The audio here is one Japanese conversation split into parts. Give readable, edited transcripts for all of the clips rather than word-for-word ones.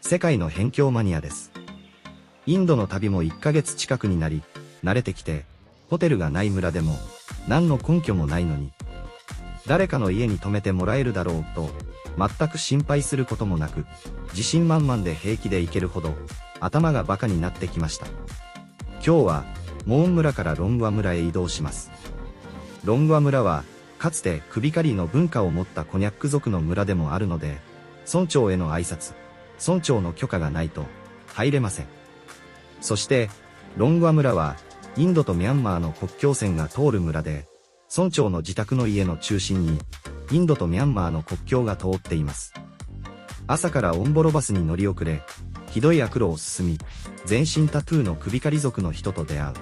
世界の辺境マニアです。インドの旅も1ヶ月近くになり、慣れてきて、ホテルがない村でも、何の根拠もないのに、誰かの家に泊めてもらえるだろうと、全く心配することもなく、自信満々で平気で行けるほど、頭がバカになってきました。今日は、モーン村からロングワ村へ移動します。ロングワ村は、かつて首狩りの文化を持ったコニャック族の村でもあるので、村長への挨拶、村長の許可がないと、入れません。そして、ロングワ村は、インドとミャンマーの国境線が通る村で、村長の自宅の家の中心に、インドとミャンマーの国境が通っています。朝からオンボロバスに乗り遅れ、ひどい悪路を進み、全身タトゥーの首狩り族の人と出会う。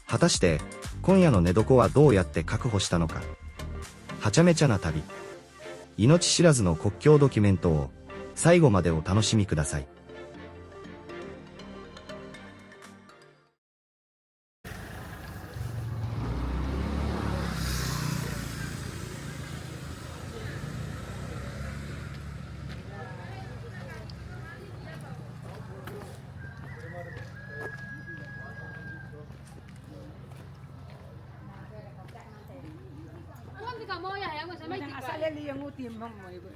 果たして、今夜の寝床はどうやって確保したのか。はちゃめちゃな旅。命知らずの国境ドキュメントを、最後までお楽しみください。Asal yang ngutim bang mau ibu.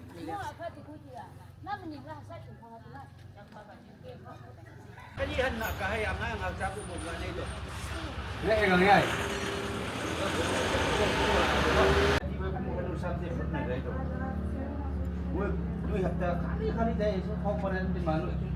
Kajian nak kahayang ang sabu mo ganay do. Nggak yang ngai. Di ba mo ano sa te na dito. Wo hatta kali dai so ko pa rin din malo ito.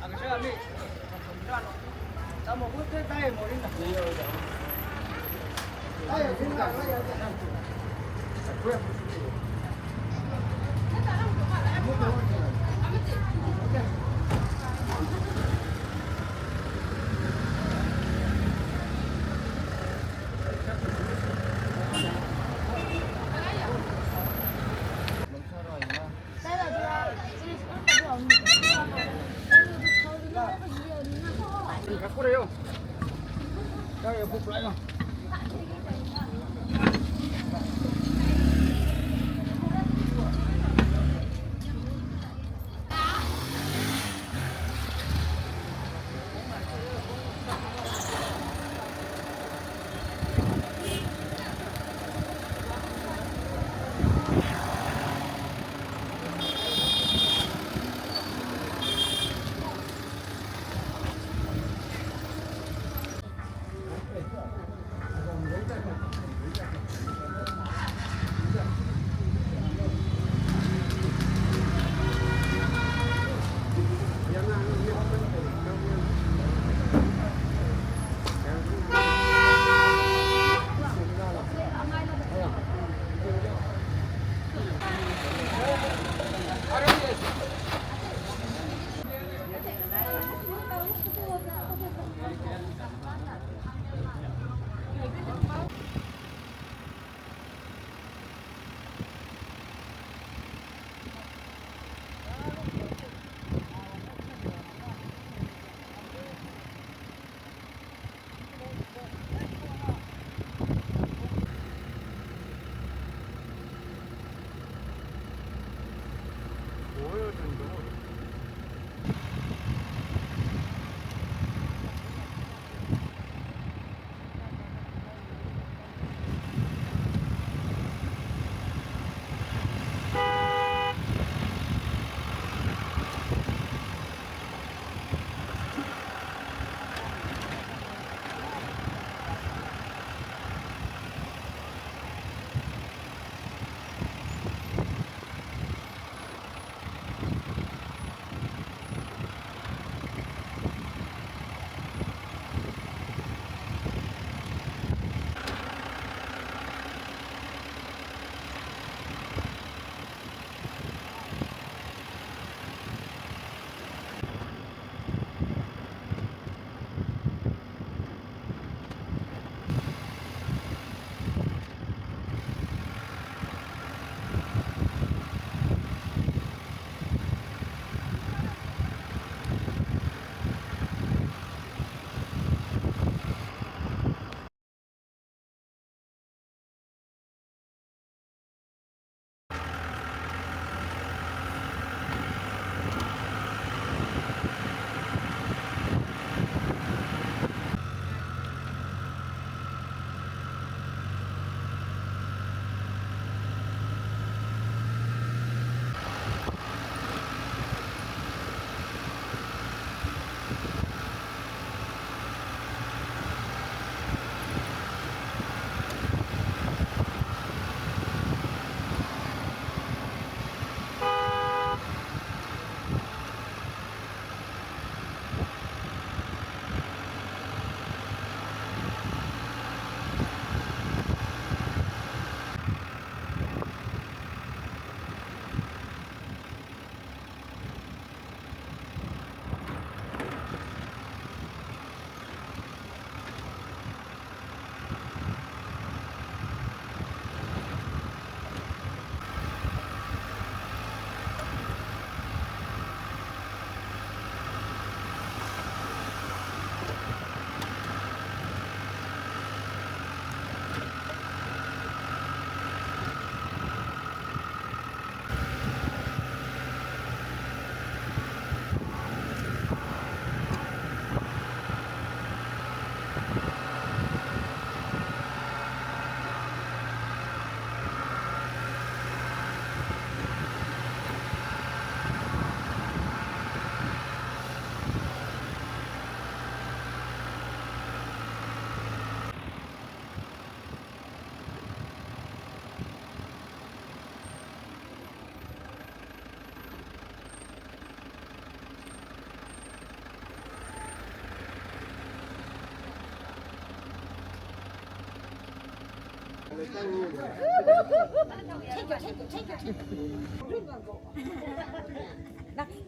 Ang siya mi. Tamo ko tayo mo rin na. Tayo sila tayo. Aku dah yo. Tayo buka lang.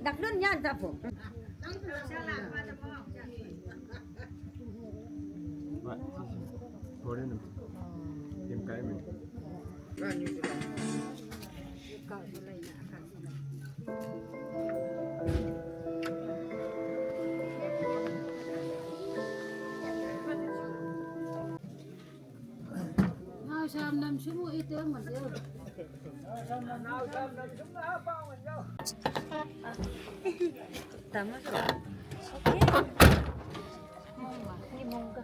đặc đơn nhan ra phụ Vậy, thôi đến tìm cái mình. Nào xem năm số mua y tế mình đi. tama ni mongga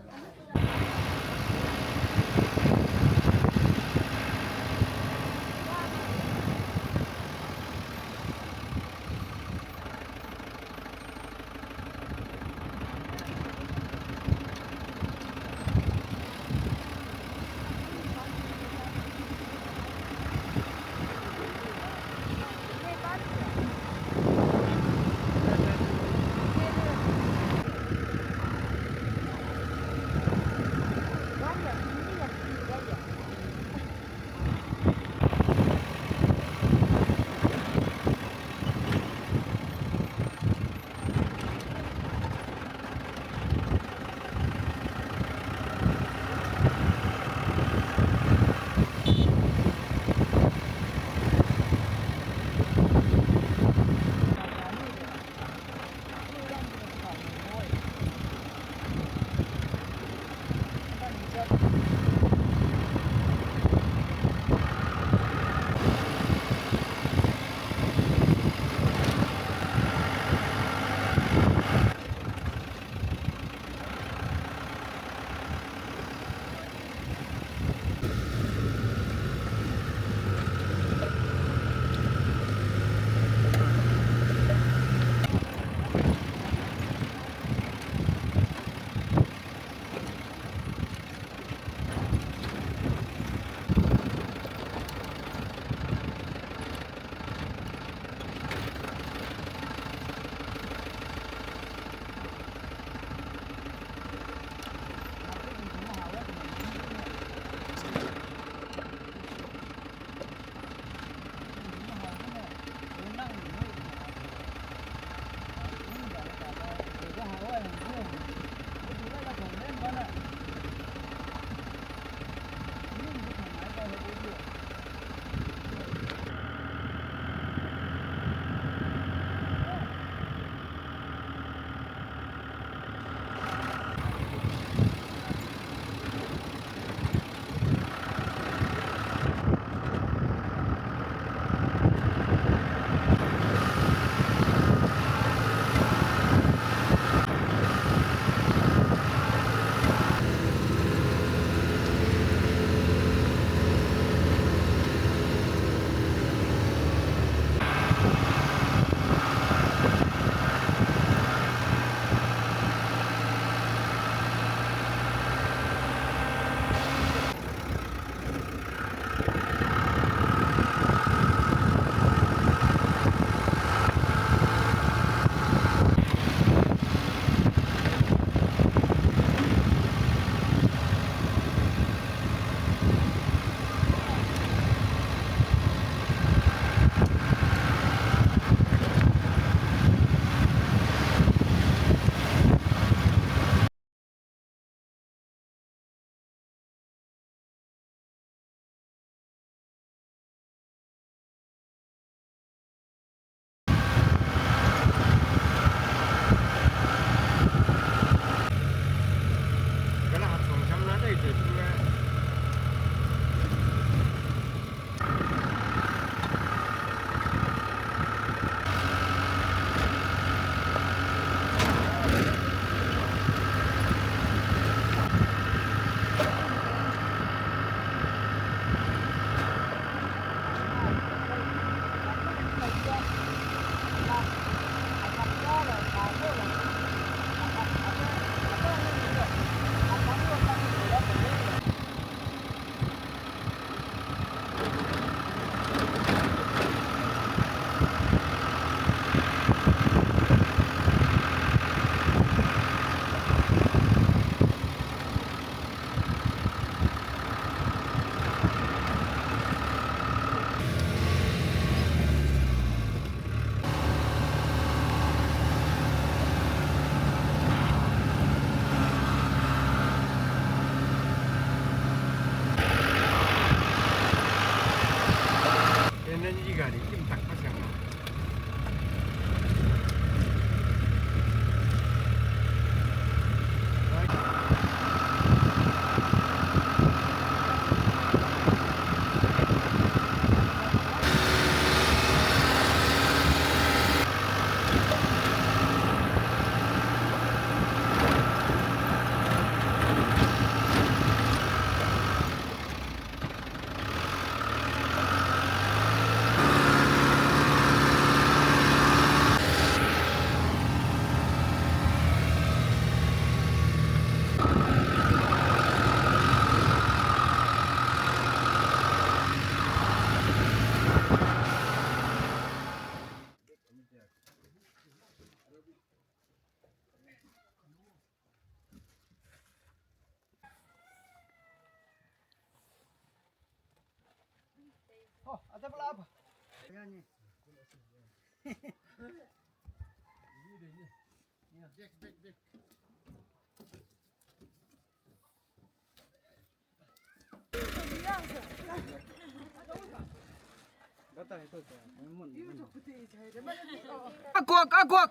Akuak, akuak.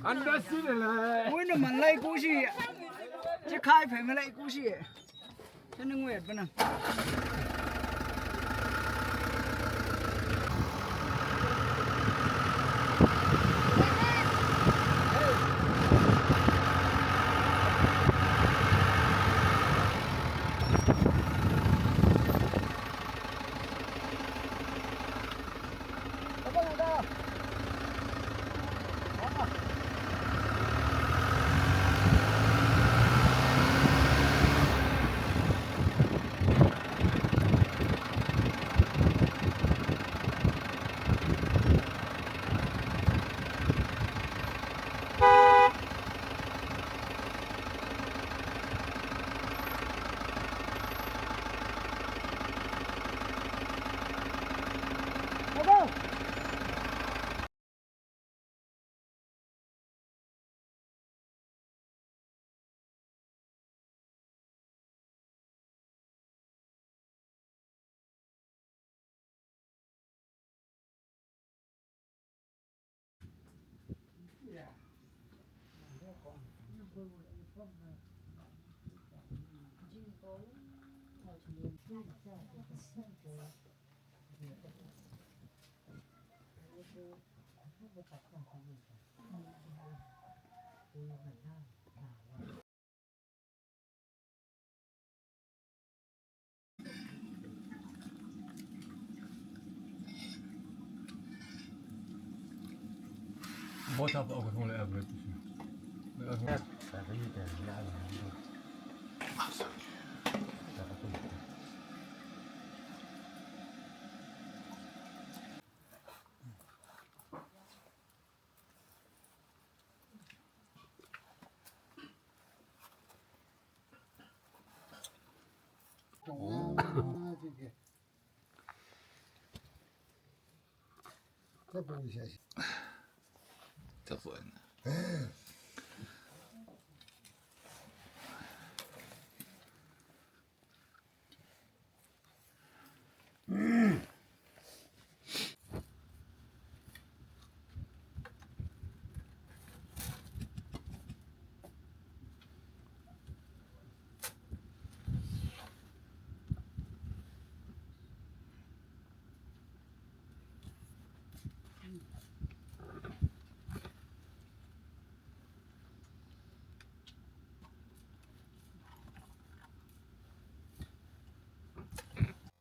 Anda sini lah. Ôi nó mặn lấy cú gì chứ khai phải mà lấy cú gì cho nó nguyệt vậy nè. Wat had ook gewoon even.再补一下。这不呢。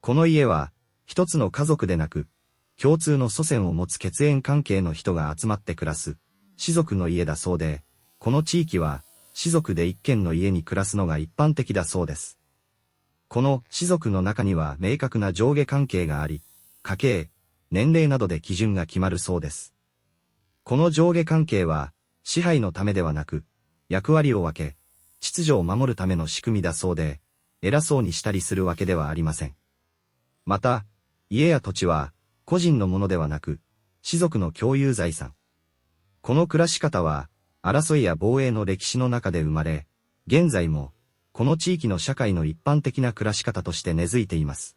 この家は、一つの家族でなく、共通の祖先を持つ血縁関係の人が集まって暮らす、氏族の家だそうで、この地域は、氏族で一軒の家に暮らすのが一般的だそうです。この氏族の中には明確な上下関係があり、家系、年齢などで基準が決まるそうです。この上下関係は、支配のためではなく、役割を分け、秩序を守るための仕組みだそうで、偉そうにしたりするわけではありません。また、家や土地は、個人のものではなく、氏族の共有財産。この暮らし方は、争いや防衛の歴史の中で生まれ、現在も、この地域の社会の一般的な暮らし方として根付いています。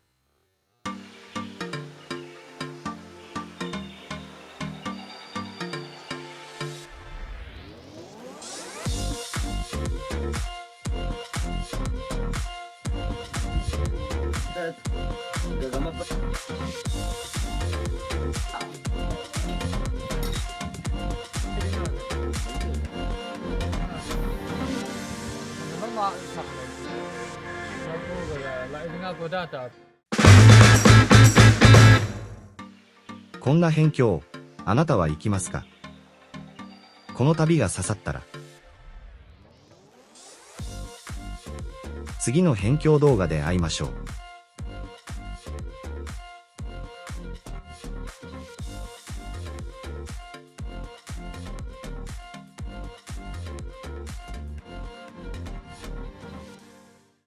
こんな辺境、あなたは行きますか？この旅が刺さったら、次の辺境動画で会いましょう。